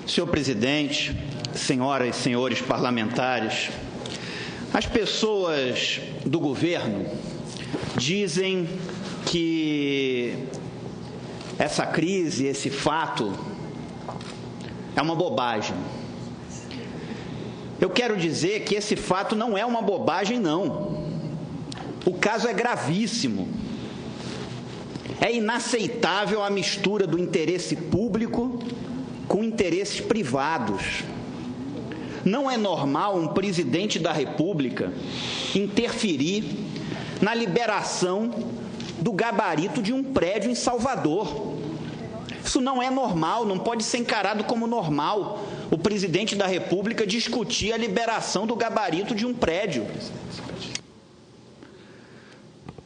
Senhor presidente, senhoras e senhores parlamentares, as pessoas do governo dizem que essa crise, esse fato, é uma bobagem. Eu quero dizer que esse fato não é uma bobagem, não. O caso é gravíssimo. É inaceitável a mistura do interesse público com interesses privados. Não é normal um presidente da República interferir na liberação do gabarito de um prédio em Salvador. Isso não é normal, não pode ser encarado como normal o presidente da República discutir a liberação do gabarito de um prédio.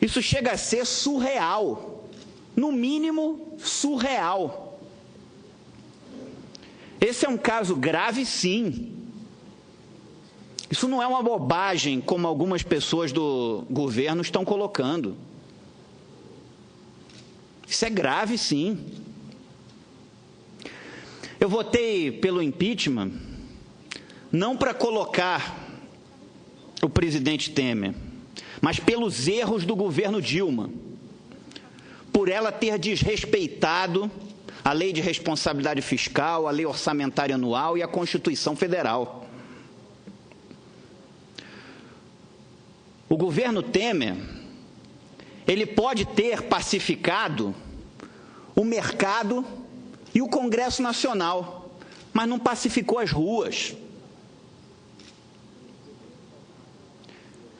Isso chega a ser surreal, no mínimo surreal. Esse é um caso grave, sim. Isso não é uma bobagem, como algumas pessoas do governo estão colocando. Isso é grave, sim. Eu votei pelo impeachment não para colocar o presidente Temer, mas pelos erros do governo Dilma, por ela ter desrespeitado a Lei de Responsabilidade Fiscal, a Lei Orçamentária Anual e a Constituição Federal. O governo Temer, ele pode ter pacificado o mercado e o Congresso Nacional, mas não pacificou as ruas.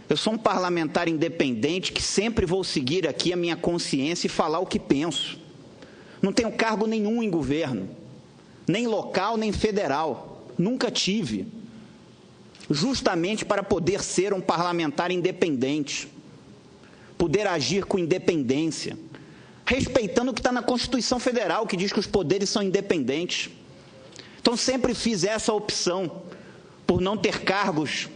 Eu sou um parlamentar independente que sempre vou seguir aqui a minha consciência e falar o que penso. Não tenho cargo nenhum em governo, nem local, nem federal. Nunca tive. Justamente para poder ser um parlamentar independente, poder agir com independência, respeitando o que está na Constituição Federal, que diz que os poderes são independentes. Então, sempre fiz essa opção, por não ter cargos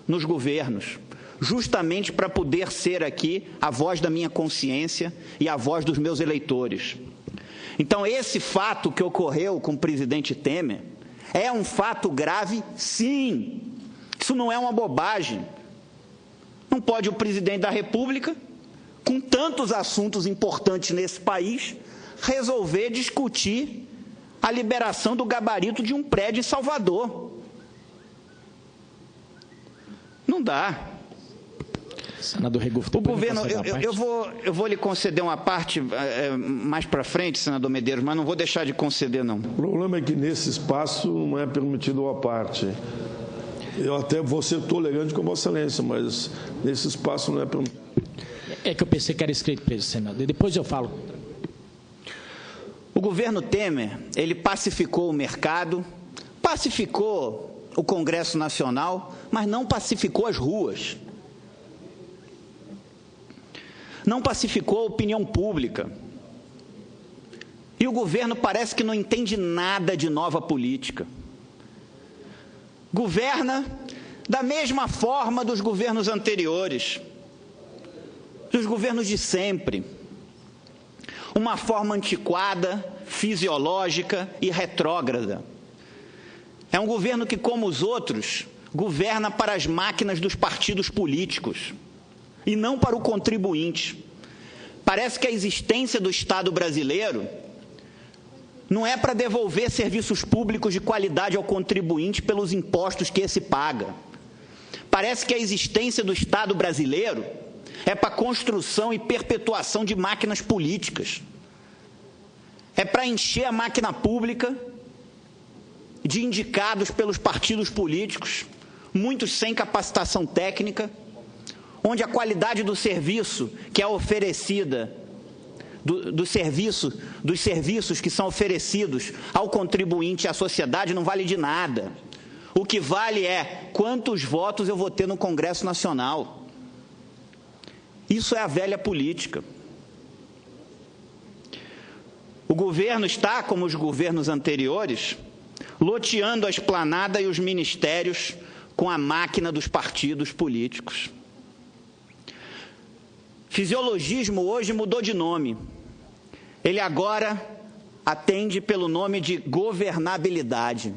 nos governos, justamente para poder ser aqui a voz da minha consciência e a voz dos meus eleitores. Então, esse fato que ocorreu com o presidente Temer é um fato grave, sim. Isso não é uma bobagem. Não pode o presidente da República, com tantos assuntos importantes nesse país, resolver discutir a liberação do gabarito de um prédio em Salvador. Não dá. Senador Regufe, o governo, eu vou lhe conceder uma parte mais para frente, senador Medeiros, mas não vou deixar de conceder, não. O problema é que nesse espaço não é permitido uma parte. Eu até vou ser tolerante com Vossa Excelência, mas nesse espaço não é permitido. É que eu pensei que era escrito para esse senador, depois eu falo. O governo Temer, ele pacificou o mercado, pacificou o Congresso Nacional, mas não pacificou as ruas. Não pacificou a opinião pública. E o governo parece que não entende nada de nova política. Governa da mesma forma dos governos anteriores, dos governos de sempre. Uma forma antiquada, fisiológica e retrógrada. É um governo que, como os outros, governa para as máquinas dos partidos políticos e não para o contribuinte. Parece que a existência do Estado brasileiro não é para devolver serviços públicos de qualidade ao contribuinte pelos impostos que esse paga. Parece que a existência do Estado brasileiro é para a construção e perpetuação de máquinas políticas. É para encher a máquina pública de indicados pelos partidos políticos, muitos sem capacitação técnica, onde a qualidade do serviço que é oferecida, dos serviços que são oferecidos ao contribuinte e à sociedade não vale de nada. O que vale é quantos votos eu vou ter no Congresso Nacional. Isso é a velha política. O governo está, como os governos anteriores, loteando a esplanada e os ministérios com a máquina dos partidos políticos. Fisiologismo hoje mudou de nome. Ele agora atende pelo nome de governabilidade.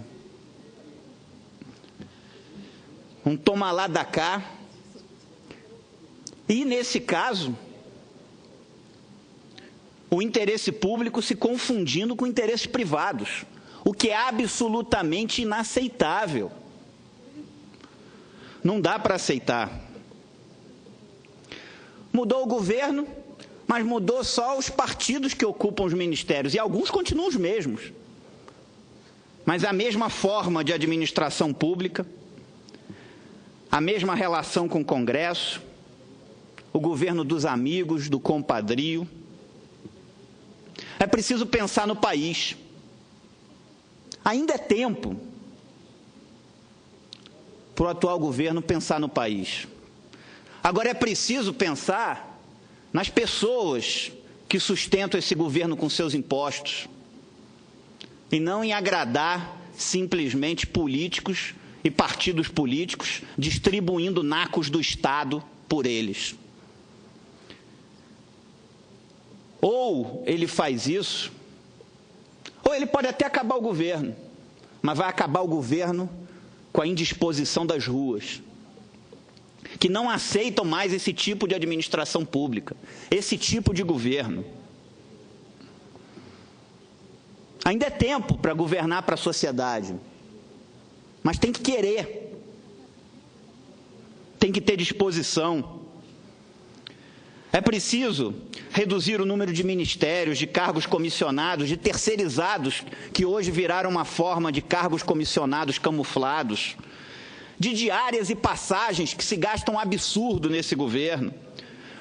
Um toma lá da cá. E, nesse caso, o interesse público se confundindo com interesses privados, o que é absolutamente inaceitável. Não dá para aceitar. Mudou o governo, mas mudou só os partidos que ocupam os ministérios, e alguns continuam os mesmos. Mas a mesma forma de administração pública, a mesma relação com o Congresso, o governo dos amigos, do compadrio. É preciso pensar no país. Ainda é tempo para o atual governo pensar no país. Agora é preciso pensar nas pessoas que sustentam esse governo com seus impostos e não em agradar simplesmente políticos e partidos políticos distribuindo nacos do Estado por eles. Ou ele faz isso, ou ele pode até acabar o governo, mas vai acabar o governo com a indisposição das ruas, que não aceitam mais esse tipo de administração pública, esse tipo de governo. Ainda é tempo para governar para a sociedade, mas tem que querer, tem que ter disposição. É preciso reduzir o número de ministérios, de cargos comissionados, de terceirizados, que hoje viraram uma forma de cargos comissionados camuflados, de diárias e passagens que se gastam um absurdo nesse governo,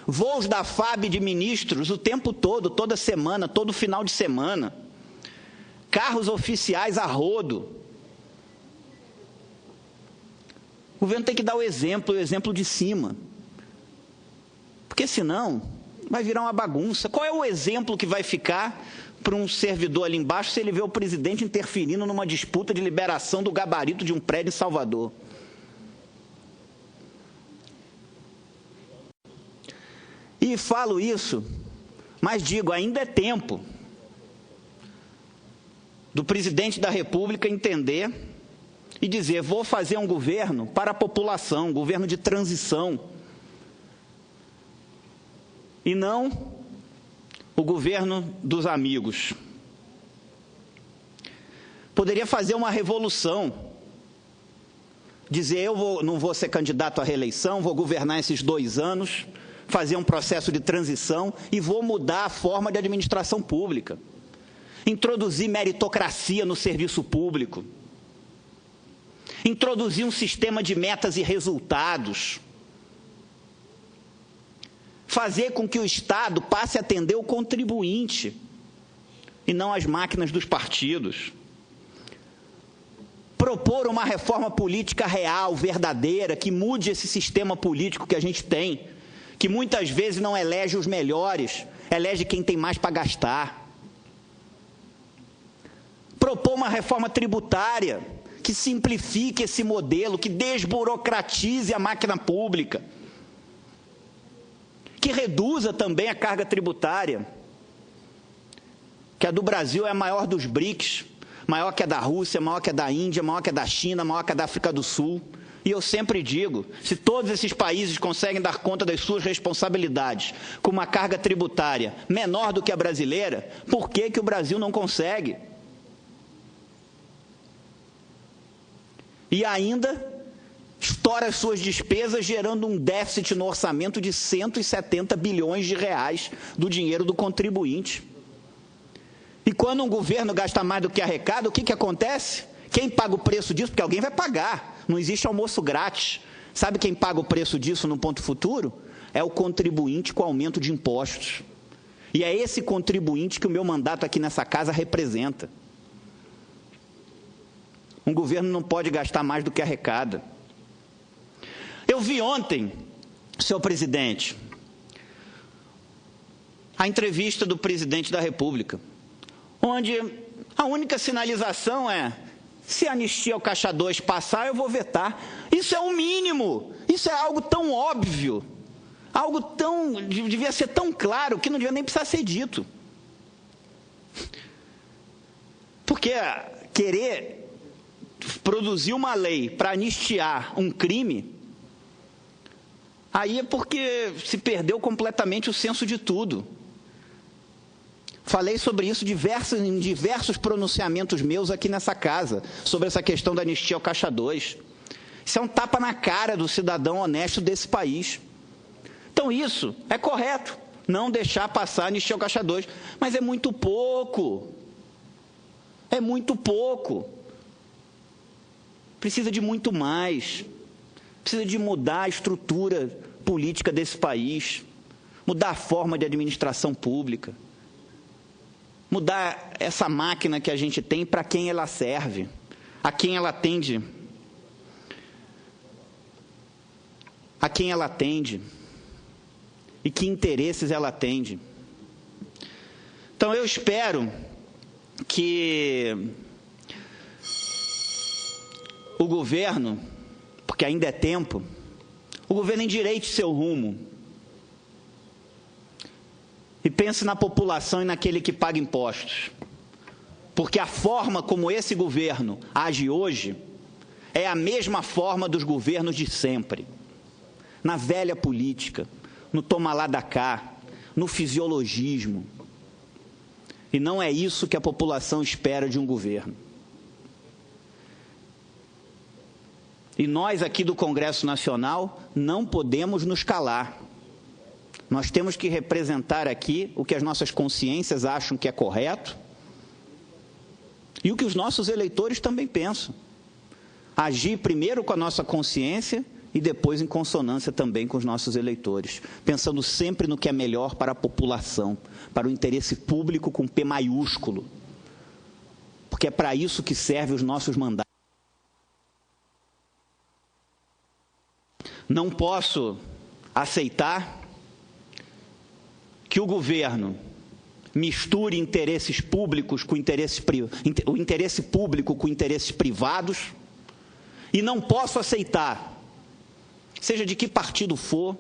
voos da FAB de ministros o tempo todo, toda semana, todo final de semana, carros oficiais a rodo. O governo tem que dar o exemplo de cima. Porque senão vai virar uma bagunça. Qual é o exemplo que vai ficar para um servidor ali embaixo se ele vê o presidente interferindo numa disputa de liberação do gabarito de um prédio em Salvador? E falo isso, mas digo, ainda é tempo do presidente da República entender e dizer: vou fazer um governo para a população, um governo de transição, e não o governo dos amigos. Poderia fazer uma revolução, dizer: não vou ser candidato à reeleição, vou governar esses 2 anos, fazer um processo de transição e vou mudar a forma de administração pública, introduzir meritocracia no serviço público, introduzir um sistema de metas e resultados, fazer com que o Estado passe a atender o contribuinte e não as máquinas dos partidos. Propor uma reforma política real, verdadeira, que mude esse sistema político que a gente tem, que muitas vezes não elege os melhores, elege quem tem mais para gastar. Propor uma reforma tributária que simplifique esse modelo, que desburocratize a máquina pública, que reduza também a carga tributária, que a do Brasil é a maior dos BRICS, maior que a da Rússia, maior que a da Índia, maior que a da China, maior que a da África do Sul. E eu sempre digo, se todos esses países conseguem dar conta das suas responsabilidades com uma carga tributária menor do que a brasileira, por que que o Brasil não consegue? E ainda estoura as suas despesas, gerando um déficit no orçamento de 170 bilhões de reais do dinheiro do contribuinte. E quando um governo gasta mais do que arrecada, o que que acontece? Quem paga o preço disso? Porque alguém vai pagar. Não existe almoço grátis. Sabe quem paga o preço disso no ponto futuro? É o contribuinte com aumento de impostos. E é esse contribuinte que o meu mandato aqui nessa casa representa. Um governo não pode gastar mais do que arrecada. Eu vi ontem, senhor presidente, a entrevista do presidente da República, onde a única sinalização é: se a anistia ao Caixa 2 passar, eu vou vetar. Isso é o mínimo. Isso é algo tão óbvio, algo tão, devia ser tão claro, que não devia nem precisar ser dito. Porque querer produzir uma lei para anistiar um crime, aí é porque se perdeu completamente o senso de tudo. Falei sobre isso em diversos pronunciamentos meus aqui nessa casa, sobre essa questão da anistia ao Caixa 2. Isso é um tapa na cara do cidadão honesto desse país. Então isso é correto, não deixar passar a anistia ao Caixa 2, mas é muito pouco. É muito pouco. Precisa de muito mais. Precisa de mudar a estrutura política desse país, mudar a forma de administração pública, mudar essa máquina que a gente tem para quem ela serve, a quem ela atende, e que interesses ela atende. Então eu espero que o governo, porque ainda é tempo, o governo endireite seu rumo e pense na população e naquele que paga impostos. Porque a forma como esse governo age hoje é a mesma forma dos governos de sempre. Na velha política, no toma lá da cá, no fisiologismo. E não é isso que a população espera de um governo. E nós aqui do Congresso Nacional não podemos nos calar. Nós temos que representar aqui o que as nossas consciências acham que é correto e o que os nossos eleitores também pensam. Agir primeiro com a nossa consciência e depois em consonância também com os nossos eleitores, pensando sempre no que é melhor para a população, para o interesse público com P maiúsculo, porque é para isso que servem os nossos mandatos. Não posso aceitar que o governo misture interesses públicos com o interesse público com interesses privados, e não posso aceitar, seja de que partido for,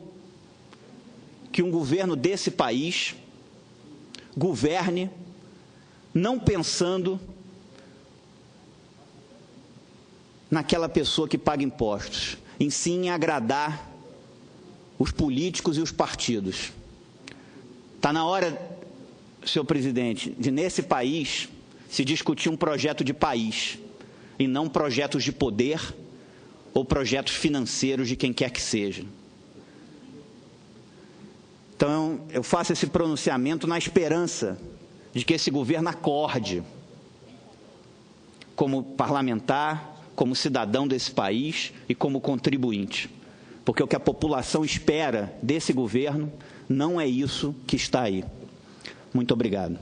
que um governo desse país governe não pensando naquela pessoa que paga impostos, em sim agradar os políticos e os partidos. Está na hora, senhor presidente, de nesse país se discutir um projeto de país e não projetos de poder ou projetos financeiros de quem quer que seja. Então, eu faço esse pronunciamento na esperança de que esse governo acorde como parlamentar, como cidadão desse país e como contribuinte. Porque o que a população espera desse governo não é isso que está aí. Muito obrigado.